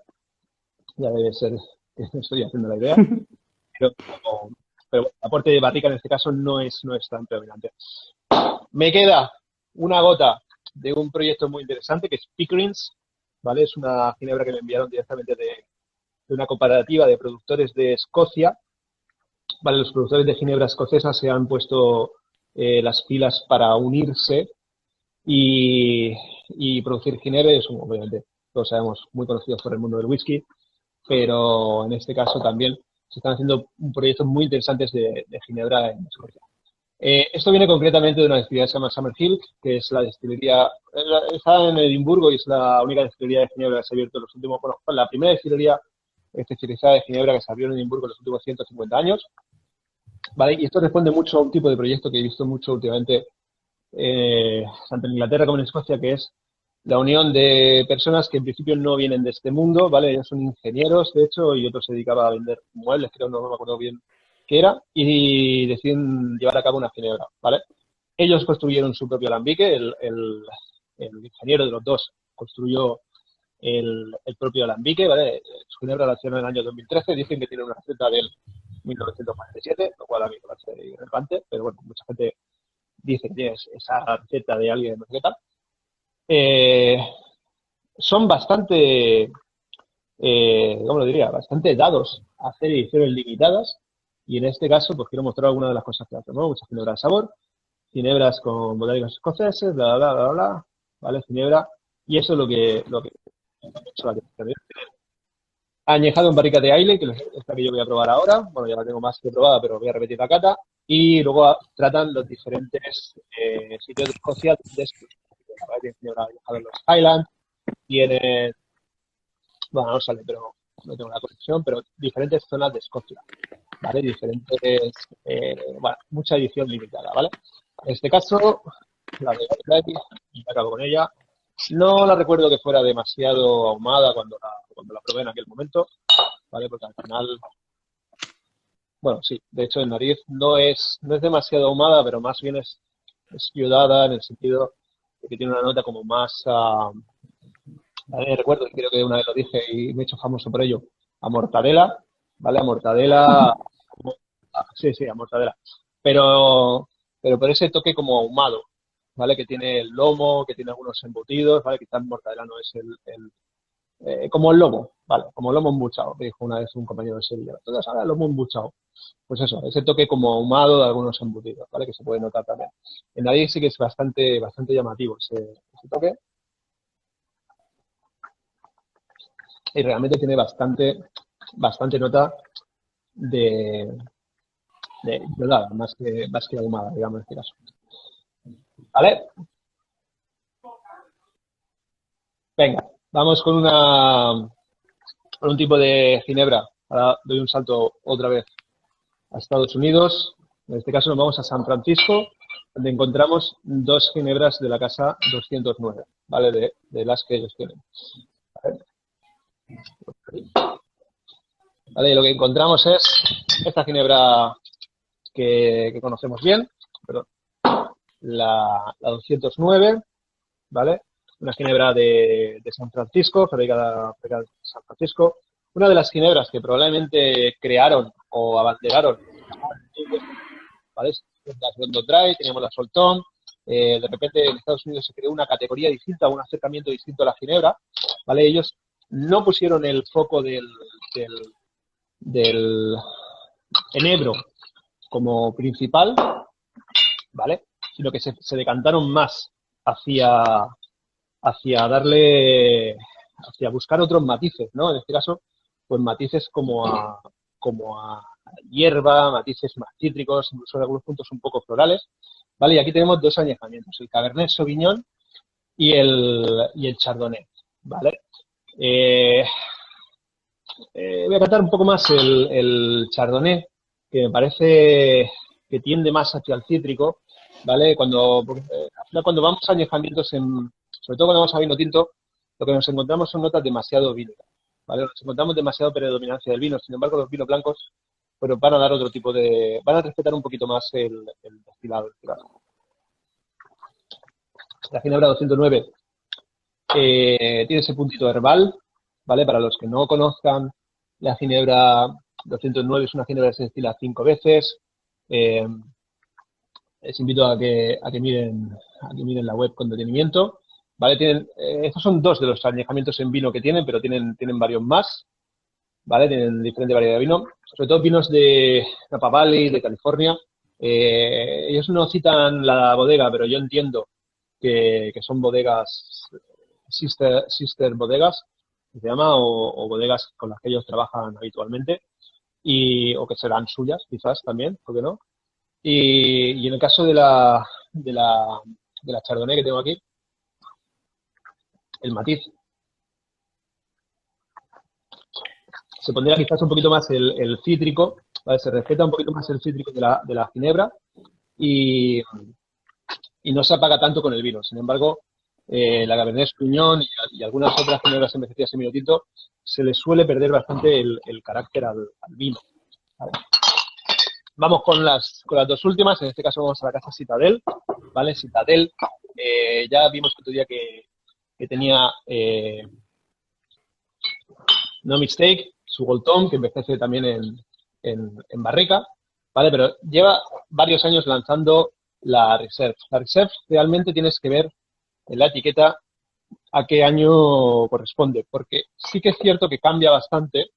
Ya debe ser que me estoy haciendo la idea. Pero el aporte de barrica en este caso no es tan predominante. Me queda una gota de un proyecto muy interesante que es Pickerings, ¿vale? Es una ginebra que me enviaron directamente de una cooperativa de productores de Escocia. Vale, los productores de ginebra escocesa se han puesto las pilas para unirse y producir ginebra. Es, obviamente, todos sabemos, muy conocidos por el mundo del whisky, pero en este caso también se están haciendo proyectos muy interesantes de ginebra en Escocia. Esto viene concretamente de una destilería que se llama Summerhill, que es la destilería, está en Edimburgo y es la única destilería de ginebra que se ha abierto en los últimos, bueno, la primera destilería especializada de ginebra que se abrió en Edimburgo en los últimos 150 años. ¿Vale? Y esto responde mucho a un tipo de proyecto que he visto mucho últimamente, tanto en Inglaterra como en Escocia, que es la unión de personas que en principio no vienen de este mundo, ¿vale? Ellos son ingenieros, de hecho, y otro se dedicaba a vender muebles, creo, no me acuerdo bien qué era, y deciden llevar a cabo una ginebra, ¿vale? Ellos construyeron su propio alambique, el ingeniero de los dos construyó el propio alambique, ¿vale? Su ginebra la hicieron en el año 2013, dicen que tiene una receta del 1947, lo cual a mí me parece irrelevante, pero bueno, mucha gente dice que tiene esa receta de alguien, no sé qué tal. Son bastante, ¿cómo lo diría? Bastante dados a hacer ediciones limitadas, y en este caso pues quiero mostrar algunas de las cosas que hacen, ¿no? Muchas ginebras de sabor, ginebras con botánicos escoceses, bla, bla, bla, bla, bla, ¿vale? Ginebra, y eso es lo que añejado en barrica de Islay, que es esta que yo voy a probar ahora. Bueno, ya la tengo más que probada, pero voy a repetir la cata. Y luego tratan los diferentes sitios de Escocia. Tienen ginebra añejado en los Highlands, tienen, bueno, no sale, pero no tengo la conexión, pero diferentes zonas de Escocia, ¿vale? Diferentes, bueno, mucha edición limitada, ¿vale? En este caso, la de Islay, y acabo con ella. No la recuerdo que fuera demasiado ahumada cuando la probé en aquel momento, ¿vale? Porque al final, bueno, sí, de hecho en nariz no es demasiado ahumada, pero más bien es iodada en el sentido de que tiene una nota como más, recuerdo, y creo que una vez lo dije y me he hecho famoso por ello, a mortadela, ¿vale? A mortadela, sí, a mortadela, pero por ese toque como ahumado, ¿vale? Que tiene el lomo, que tiene algunos embutidos, ¿vale? Quizás mortadela no es como el lomo, ¿vale? Como el lomo embuchado, que dijo una vez un compañero de Sevilla. Entonces, ahora el lomo embuchado. Pues eso, ese toque como ahumado de algunos embutidos, ¿vale? Que se puede notar también. En nariz sí que es bastante llamativo ese toque. Y realmente tiene bastante nota de iodada, más que ahumada, digamos, en este caso. ¿Vale? Venga, vamos con un tipo de ginebra. Ahora doy un salto otra vez a Estados Unidos. En este caso nos vamos a San Francisco, donde encontramos dos ginebras de la casa 209, ¿vale? De las que ellos tienen. Vale, lo que encontramos es esta ginebra que conocemos bien, perdón, la 209, ¿vale? Una ginebra de San Francisco, fabricada en San Francisco. Una de las ginebras que probablemente crearon o abanderaron, ¿vale? La London Dry, teníamos la Soltón. De repente en Estados Unidos se creó una categoría distinta, un acercamiento distinto a la ginebra, ¿vale? Ellos no pusieron el foco del enebro como principal, ¿vale? Sino que se decantaron más hacia buscar otros matices, ¿no? En este caso, pues matices como a hierba, matices más cítricos, incluso en algunos puntos un poco florales, ¿vale? Y aquí tenemos dos añejamientos, el Cabernet Sauvignon y el Chardonnay, ¿vale? Voy a tratar un poco más el Chardonnay, que me parece que tiende más hacia el cítrico, ¿vale? Porque, al final cuando vamos a añejamientos, sobre todo cuando vamos a vino tinto, lo que nos encontramos son notas demasiado vínicas, ¿vale? Nos encontramos demasiado predominancia del vino. Sin embargo, los vinos blancos pero van a dar otro tipo van a respetar un poquito más el destilado. La Ginebra 209 tiene ese puntito herbal, ¿vale? Para los que no conozcan, la Ginebra 209 es una Ginebra que se destila 5 veces. Les invito a que miren la web con detenimiento. ¿Vale? Estos son 2 de los añejamientos en vino que tienen, pero tienen varios más. ¿Vale? Tienen diferente variedad de vino. Sobre todo vinos de Napa Valley, de California. Ellos no citan la bodega, pero yo entiendo que son bodegas, sister bodegas, que se llama, o bodegas con las que ellos trabajan habitualmente, o que serán suyas, quizás también, ¿por qué no? Y en el caso de la Chardonnay que tengo aquí, el matiz se pondría quizás un poquito más el cítrico, ¿vale? Se respeta un poquito más el cítrico de la ginebra y no se apaga tanto con el vino. Sin embargo, la Cabernet Sauvignon y algunas otras ginebras envejecidas en vino tinto se les suele perder bastante el carácter al vino, ¿vale? Vamos con las 2 últimas, en este caso vamos a la casa Citadel, ¿vale? Citadel, ya vimos otro día que tenía No Mistake, su Old Tom, que envejece también en barrica, ¿vale? Pero lleva varios años lanzando la Reserve. La Reserve realmente tienes que ver en la etiqueta a qué año corresponde, porque sí que es cierto que cambia bastante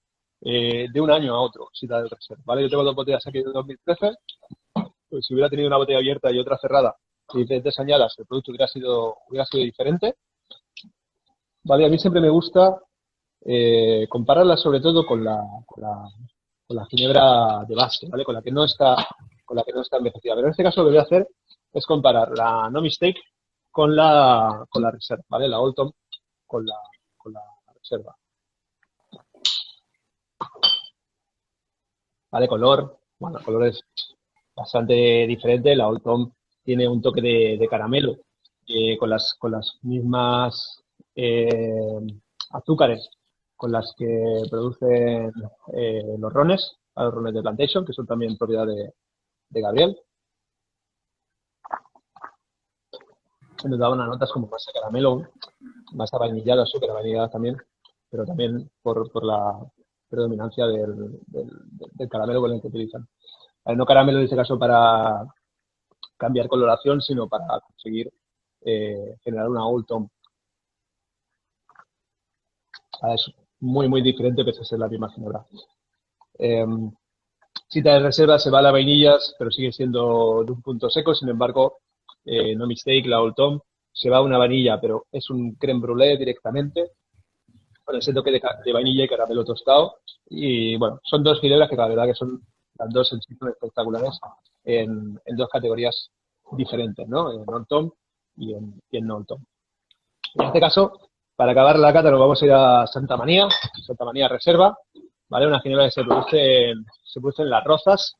de un año a otro, Citadel Reserve, ¿vale? Yo tengo 2 botellas aquí de 2013, pues si hubiera tenido una botella abierta y otra cerrada y diferentes añadas, el producto hubiera sido diferente, ¿vale? A mí siempre me gusta compararla sobre todo con la ginebra de base, ¿vale? Con la que no está envejecida. Pero en este caso lo que voy a hacer es comparar la No Mistake con la Reserva, ¿vale? La Old Tom con la Reserva. ¿Vale? Bueno, el color es bastante diferente. La Old Tom tiene un toque de caramelo con las mismas azúcares con las que producen los rones de Plantation, que son también propiedad de Gabriel. Nos daban unas notas como más a caramelo, más a vainillado, azúcar, vainillada también, pero también por la predominancia del caramelo con el que utilizan. No caramelo en este caso para cambiar coloración, sino para conseguir generar una Old Tom. Es muy, muy diferente pese a ser la misma ginebra. Cita de reserva se va a las vainillas, pero sigue siendo de un punto seco. Sin embargo, No Mistake, la Old Tom, se va a una vainilla, pero es un crème brûlée directamente, con ese toque de vainilla y caramelo tostado. Y bueno, son 2 ginebras que la verdad que son las 2 en sí son espectaculares en 2 categorías diferentes, ¿no? En Old Tom y en No Old Tom. En este caso, para acabar la cata nos vamos a ir a Santa Manía Reserva, ¿vale? Una ginebra que se produce en Las Rozas,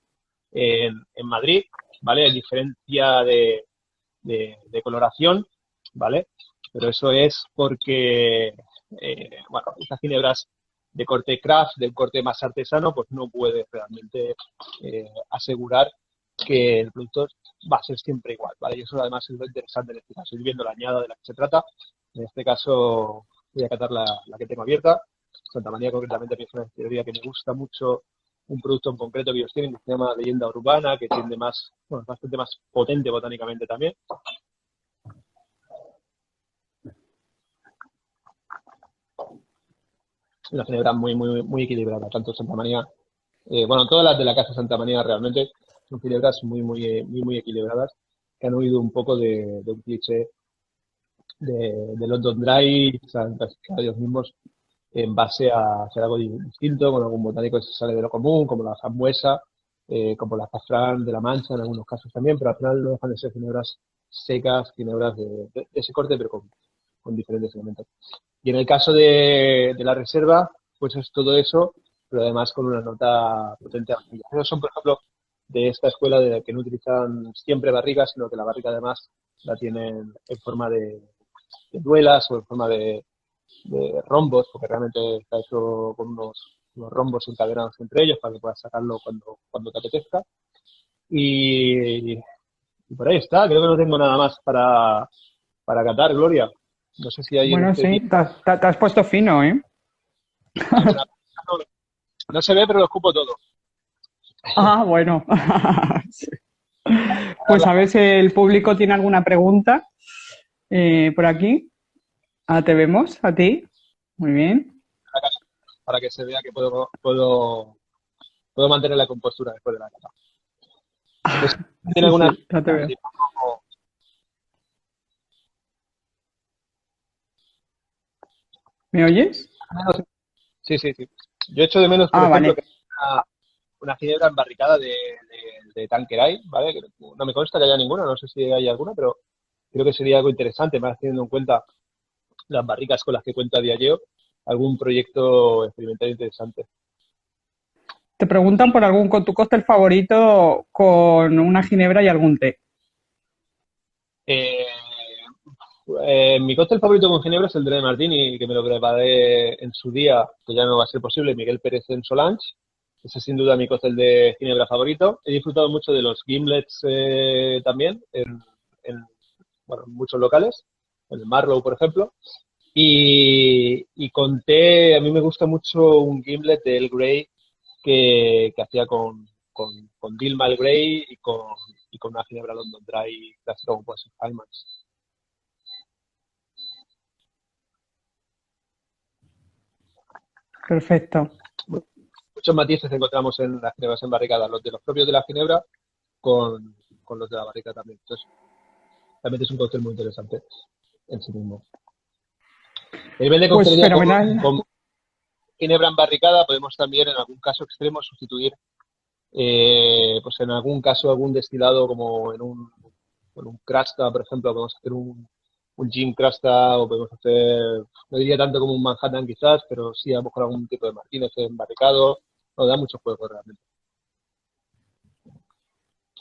en Madrid, ¿vale? Hay diferencia de coloración, ¿vale? Pero eso es porque, bueno, estas ginebras de corte craft, de corte más artesano, pues no puedes realmente asegurar que el producto va a ser siempre igual, ¿vale? Y eso además es lo interesante en este caso, ir viendo la añada de la que se trata. En este caso voy a catar la que tengo abierta. Santa María concretamente es una destilería que me gusta mucho, un producto en concreto que ellos tienen, que se llama Leyenda Urbana, que tiende más, bueno, bastante más potente botánicamente también. Una ginebra muy, muy, muy equilibrada, tanto Santa María, bueno, todas las de la casa Santa María realmente son ginebras muy, muy, muy, muy equilibradas, que han huido un poco de un cliché de London Dry, o sea, ellos mismos en base a hacer algo distinto, con algún botánico que se sale de lo común, como la frambuesa, como la azafrán de la Mancha en algunos casos también, pero al final no dejan de ser ginebras secas, ginebras de ese corte, pero con diferentes elementos. Y en el caso de la reserva, pues es todo eso, pero además con una nota potente. Esos son, por ejemplo, de esta escuela de que no utilizan siempre barrica, sino que la barrica además la tienen en forma de duelas o en forma de rombos, porque realmente está hecho con unos rombos encadenados entre ellos para que puedas sacarlo cuando te apetezca. Y por ahí está, creo que no tengo nada más para catar, Gloria. No sé si hay en Bueno, este sí, tiempo. te has puesto fino, ¿eh? No se ve, pero lo escupo todo. Ah, bueno. Sí. Pues a ver si el público tiene alguna pregunta por aquí. Ah, te vemos, a ti. Muy bien. Para que se vea que puedo mantener la compostura después de la cata. No sé si tiene Sí, alguna. sí, ya te veo. ¿Me oyes? Sí, sí, sí. Yo echo de menos, por Ah, ejemplo, vale. que una ginebra embarricada de Tanqueray, ¿vale? Que no me consta que haya ninguna, no sé si hay alguna, pero creo que sería algo interesante, más teniendo en cuenta las barricas con las que cuenta Diageo, algún proyecto experimental interesante. Te preguntan por con tu cóctel favorito con una ginebra y algún té. Eh, Mi cóctel favorito con ginebra es el Dry Martini, que me lo preparé en su día, que ya no va a ser posible, Miguel Pérez en Solange. Ese es sin duda mi cóctel de ginebra favorito. He disfrutado mucho de los gimlets también, en, bueno, en muchos locales, en el Marlow, por ejemplo. Y con té, a mí me gusta mucho un gimlet de Earl Grey que hacía con Dilma Earl Grey y con una ginebra London Dry clásica como puede ser Hyman's. Perfecto. Muchos matices encontramos en las ginebras embarricadas, los de los propios de la ginebra con los de la barrica también. Entonces, realmente es un cóctel muy interesante en sí mismo. A nivel de Pues coctelería fenomenal. con ginebra embarricada podemos también en algún caso extremo sustituir, pues en algún caso algún destilado como en un crasta, por ejemplo, podemos hacer un gin crasta o podemos hacer, no diría tanto como un Manhattan quizás, pero sí a lo mejor algún tipo de Martínez embarricado, nos da mucho juego realmente.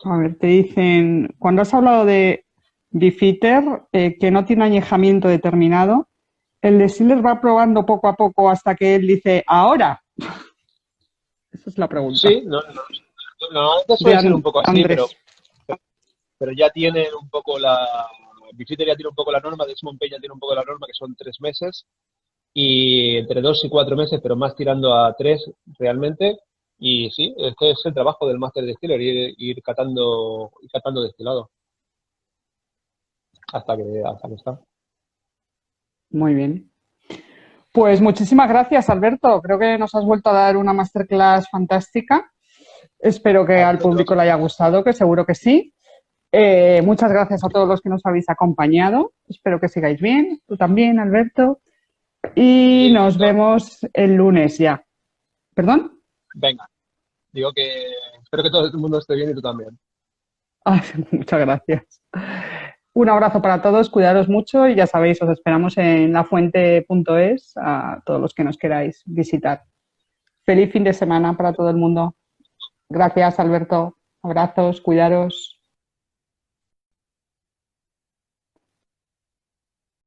A ver, te dicen, cuando has hablado de Beefeater, que no tiene añejamiento determinado, el distiller va probando poco a poco hasta que él dice, ahora. Esa es la pregunta. Sí, normalmente De suele ser un poco así, pero, Andrés. pero ya tienen un poco Bifitter ya tiene un poco la norma, de Desmond Payne ya tiene un poco la norma, que son 3 meses, y entre 2 y 4 meses, pero más tirando a 3 realmente. Y sí, este es el trabajo del Master Distiller, ir catando destilado hasta que está. Muy bien. Pues muchísimas gracias, Alberto. Creo que nos has vuelto a dar una masterclass fantástica. Espero que A al vosotros, público le haya gustado, que seguro que sí. Muchas gracias a todos los que nos habéis acompañado. Espero que sigáis bien. Tú también, Alberto. Y y nos vemos el lunes ya. ¿Perdón? venga, digo que espero que todo el mundo esté bien y tú también. Ay, muchas gracias. Un abrazo para todos, cuidaros mucho y ya sabéis, os esperamos en lafuente.es a todos los que nos queráis visitar. Feliz fin de semana para todo el mundo. Gracias, Alberto. Abrazos, cuidaros.